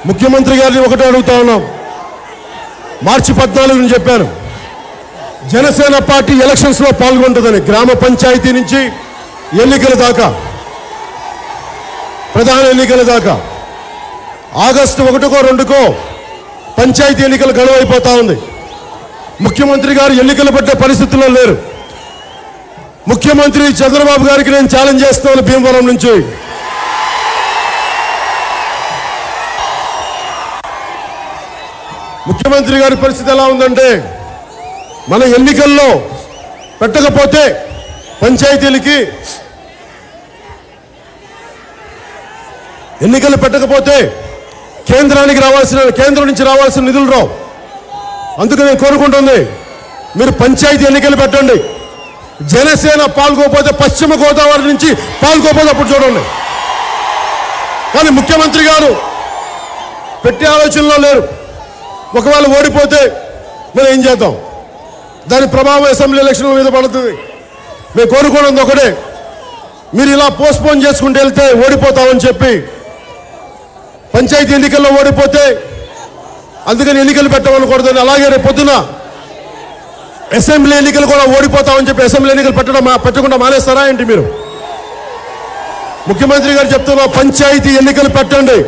ముఖ్యమంత్రి గారిని ఒకటే అడుగుతా ఉన్నాం. మార్చి 14 చెప్పాను, జనసేన పార్టీ ఎలక్షన్స్ లో పాల్గొంటుందని. గ్రామ పంచాయతీ నుంచి ఎన్నికల దాకా, ప్రధాన ఎన్నికల దాకా ఆగస్టు 1కో 2కో పంచాయతీ ఎన్నికలు గడువు అయిపోతా ఉంది. ముఖ్యమంత్రి గారు ఎన్నికలు పెట్టే పరిస్థితుల్లో లేరు. ముఖ్యమంత్రి చంద్రబాబు గారికి నేను ఛాలెంజ్ చేస్తున్నాను భీమవరం నుంచి. ముఖ్యమంత్రి గారి పరిస్థితి ఎలా ఉందంటే, మన ఎన్నికల్లో పెట్టకపోతే పంచాయతీలకి ఎన్నికలు పెట్టకపోతే కేంద్రం నుంచి రావాల్సిన నిధులు రావు. అందుకని నేను కోరుకుంటుంది, మీరు పంచాయతీ ఎన్నికలు పెట్టండి. జనసేన పాల్గొపోతే పశ్చిమ గోదావరి నుంచి పాల్గొపోతే అప్పుడు చూడండి. కానీ ముఖ్యమంత్రి గారు పెట్టే ఆలోచనలో లేరు. ఒకవేళ ఓడిపోతే మనం ఏం చేద్దాం? దాని ప్రభావం అసెంబ్లీ ఎలక్షన్ల మీద పడుతుంది. మేము కోరుకున్నది ఒకటే, మీరు ఇలా పోస్ట్పోన్ చేసుకుంటూ వెళ్తే ఓడిపోతామని చెప్పి, పంచాయతీ ఎన్నికల్లో ఓడిపోతే అందుకని ఎన్నికలు పెట్టమనకూడదని. అలాగే రేపు పొద్దున అసెంబ్లీ ఎన్నికలు కూడా ఓడిపోతామని చెప్పి అసెంబ్లీ ఎన్నికలు పెట్టకుండా మానేస్తారా ఏంటి మీరు? ముఖ్యమంత్రి గారు చెప్తున్నా, పంచాయతీ ఎన్నికలు పెట్టండి.